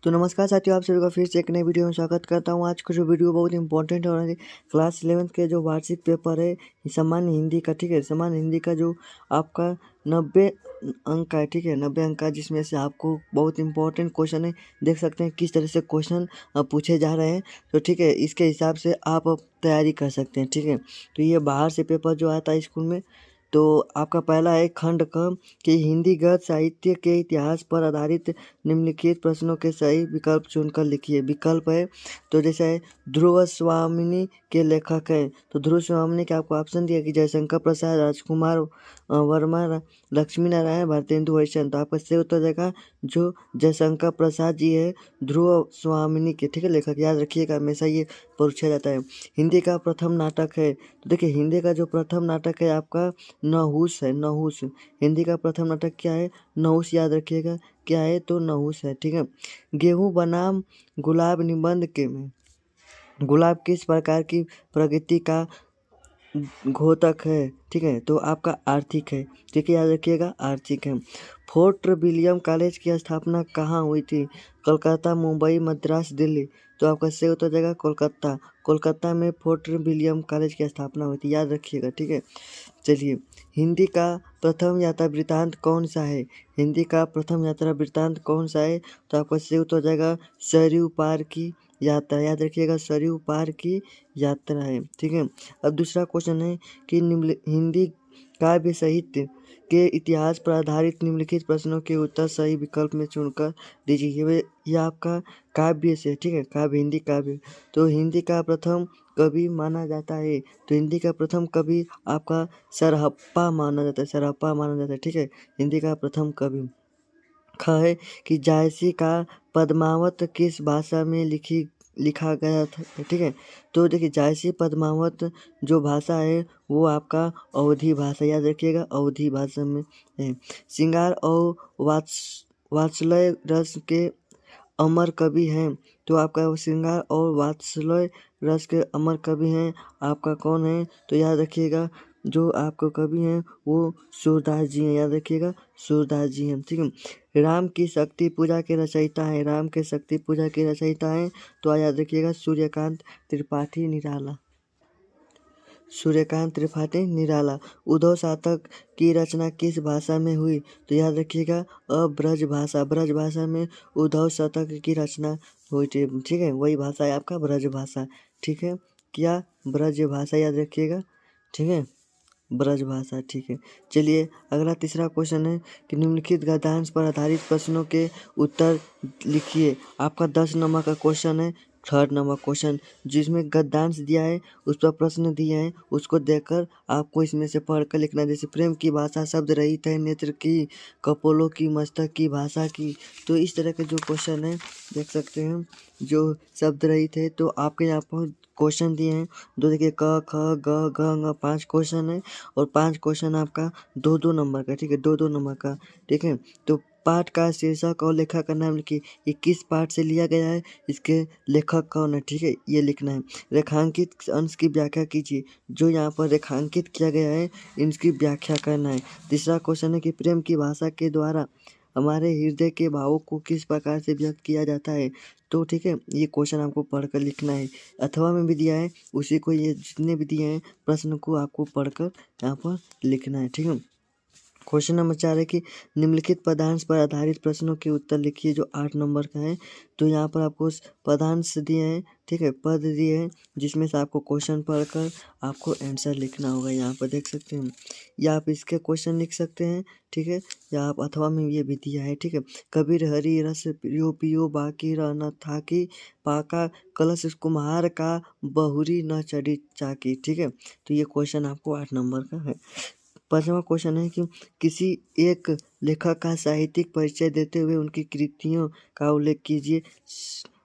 तो नमस्कार साथियों, आप सभी का फिर से एक नई वीडियो में स्वागत करता हूँ। आज का जो वीडियो बहुत इंपॉर्टेंट है और क्लास 11th के जो वार्षिक पेपर है सामान्य हिंदी का, ठीक है। सामान्य हिंदी का जो आपका 90 अंक का है, ठीक है, 90 अंक का, जिसमें से आपको बहुत इंपॉर्टेंट क्वेश्चन है। देख सकते हैं किस तरह से क्वेश्चन पूछे जा रहे हैं, तो ठीक है, इसके हिसाब से आप तैयारी कर सकते हैं, ठीक है। तो ये बाहर से पेपर जो आता है स्कूल में, तो आपका पहला है खंड क कि हिंदी गद्य साहित्य के इतिहास पर आधारित निम्नलिखित प्रश्नों के सही विकल्प चुनकर लिखिए। विकल्प है तो जैसे है ध्रुव स्वामिनी के लेखक हैं, तो ध्रुव स्वामिनी के आपको ऑप्शन दिया कि जयशंकर प्रसाद, राजकुमार वर्मा, लक्ष्मी नारायण, भारतेंदु हरिश्चंद्र। तो आपका सही उत्तर देगा जो जयशंकर प्रसाद जी है, ध्रुव स्वामिनी के, ठीक है, लेखक। याद रखिएगा, हमेशा ये पूछा जाता है। हिंदी का प्रथम नाटक है, तो देखिए हिंदी का जो प्रथम नाटक है आपका नहुस है। नहुस हिंदी का प्रथम नाटक क्या है? नहुस। याद रखिएगा क्या है, तो नहुस है, ठीक है। गेहूं बनाम गुलाब निबंध के में गुलाब किस प्रकार की प्रगति का घोतक है, ठीक है, तो आपका आर्थिक है, ठीक है। याद रखिएगा आर्थिक है। फोर्ट विलियम कॉलेज की स्थापना कहाँ हुई थी? कोलकाता, मुंबई, मद्रास, दिल्ली। तो आपका सही उत्तर जाएगा कोलकाता। कोलकाता में फोर्ट विलियम कॉलेज की स्थापना हुई थी, याद रखिएगा, ठीक है। चलिए, हिंदी का प्रथम यात्रा वृत्तांत कौन सा है? हिंदी का प्रथम यात्रा वृत्तांत कौन सा है? तो आपका सही उत्तर हो जाएगा सरयू पार की यात्रा। याद रखिएगा सरयू पार की यात्रा है, ठीक है। अब दूसरा क्वेश्चन है कि हिंदी काव्य साहित्य के इतिहास पर आधारित निम्नलिखित प्रश्नों के उत्तर सही विकल्प में चुनकर दीजिए। ये आपका काव्य से, ठीक है, काव्य, हिंदी काव्य। तो हिंदी का प्रथम कवि माना जाता है, तो हिंदी का प्रथम कवि आपका सरहप्पा माना जाता है, सरहप्पा माना जाता है, ठीक है, हिंदी का प्रथम कवि। ख है कि जायसी का पद्मावत किस भाषा में लिखा गया था, ठीक है। तो देखिए जायसी पद्मावत जो भाषा है वो आपका अवधी भाषा, याद रखिएगा अवधी भाषा में है। श्रृंगार और वात्सल्य रस के अमर कवि हैं, तो आपका श्रृंगार और वात्सल्य रस के अमर कवि हैं आपका कौन है? तो याद रखिएगा जो आपको कवि हैं वो सूरदास जी हैं, याद रखिएगा सूरदास जी हैं, ठीक है। राम की शक्ति पूजा के रचयिता है, राम के शक्ति पूजा के रचयिता हैं, तो याद रखिएगा सूर्यकांत त्रिपाठी निराला, सूर्यकांत त्रिपाठी निराला। उद्धव शतक की रचना किस भाषा में हुई? तो याद रखिएगा ब्रज भाषा, ब्रज भाषा में उद्धव शतक की रचना हुई थी, ठीक है, वही भाषा है आपका ब्रज भाषा, ठीक है। क्या? ब्रज भाषा, याद रखिएगा, ठीक है, ब्रज भाषा, ठीक है। चलिए अगला तीसरा क्वेश्चन है कि निम्नलिखित गद्यांश पर आधारित प्रश्नों के उत्तर लिखिए। आपका 10 नंबर का क्वेश्चन है, थर्ड नंबर क्वेश्चन, जिसमें गद्यांश दिया है उस पर प्रश्न दिए हैं, उसको देखकर आपको इसमें से पढ़कर लिखना है। जैसे प्रेम की भाषा शब्द रहित है, नेत्र की, कपोलों की, मस्तक की, भाषा की। तो इस तरह के जो क्वेश्चन है देख सकते हैं जो शब्द रहित है, तो आपके यहाँ पर क्वेश्चन दिए हैं दो, देखिए क ख ग घ ङ, 5 क्वेश्चन है और 5 क्वेश्चन आपका 2-2 नंबर का, ठीक है, 2-2 नंबर का, ठीक है। तो पाठ का शीर्षक और लेखक का नाम लिखिए। ये किस पाठ से लिया गया है, इसके लेखक कौन है, ठीक है, ये लिखना है। रेखांकित अंश की व्याख्या कीजिए। जो यहाँ पर रेखांकित किया गया है इनकी व्याख्या करना है। तीसरा क्वेश्चन है कि प्रेम की भाषा के द्वारा हमारे हृदय के भावों को किस प्रकार से व्यक्त किया जाता है, तो ठीक है, ये क्वेश्चन आपको पढ़कर लिखना है। अथवा में भी दिया है उसी को, ये जितने भी दिए हैं प्रश्न को आपको पढ़कर यहाँ पर लिखना है, ठीक है। क्वेश्चन नंबर 4 है कि निम्नलिखित पदांश पर आधारित प्रश्नों के उत्तर लिखिए, जो 8 नंबर का है। तो यहाँ पर आपको पदांश दिए हैं, ठीक है, पद दिए हैं, जिसमें से आपको क्वेश्चन पढ़कर आपको आंसर लिखना होगा। यहाँ पर देख सकते हैं, या आप इसके क्वेश्चन लिख सकते हैं, ठीक है, या आप अथवा में ये भी दिया है, ठीक है। कबीर हरि रस पियो पियो बाकी रहना था कि पाका कलश कुम्हार का बहुरी न चढ़ी चाकी, ठीक है। तो ये क्वेश्चन आपको 8 नंबर का है। 5वां क्वेश्चन है कि किसी एक लेखक का साहित्यिक परिचय देते हुए उनकी कृतियों का उल्लेख कीजिए।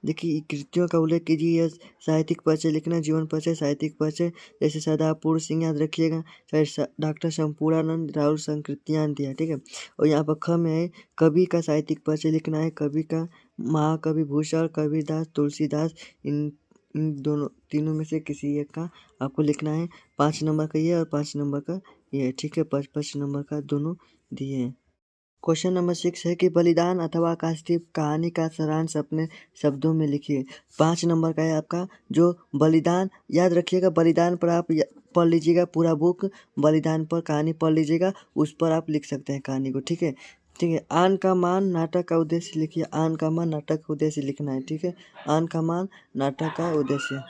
देखिए कृतियों का उल्लेख कीजिए या साहित्यिक परिचय लिखना, जीवन परिचय, साहित्यिक परिचय। जैसे सरदारपुर सिंह, याद रखिएगा, चाहे डॉक्टर शंपूरानंद राहुल संकृतियान दिया, ठीक है। और यहाँ पर ख में है कवि का साहित्यिक परिचय लिखना है। कवि का महाकवि भूषण, कबीरदास, तुलसीदास, इन दोनों तीनों में से किसी एक का आपको लिखना है। 5 नंबर का ये और 5 नंबर का ये, ठीक है, 5-5 नंबर का दोनों दिए हैं। क्वेश्चन नंबर 6 है कि बलिदान अथवा आकाशदीप कहानी का सारांश अपने शब्दों में लिखिए। 5 नंबर का है आपका जो बलिदान, याद रखिएगा बलिदान पर आप पढ़ लीजिएगा पूरा बुक, बलिदान पर कहानी पढ़ लीजिएगा, उस पर आप लिख सकते हैं कहानी को, ठीक है। ठीक है, आन का मान नाटक का उद्देश्य लिखिए। आन का मान नाटक का उद्देश्य लिखना है, ठीक है। आन का मान नाटक का उद्देश्य।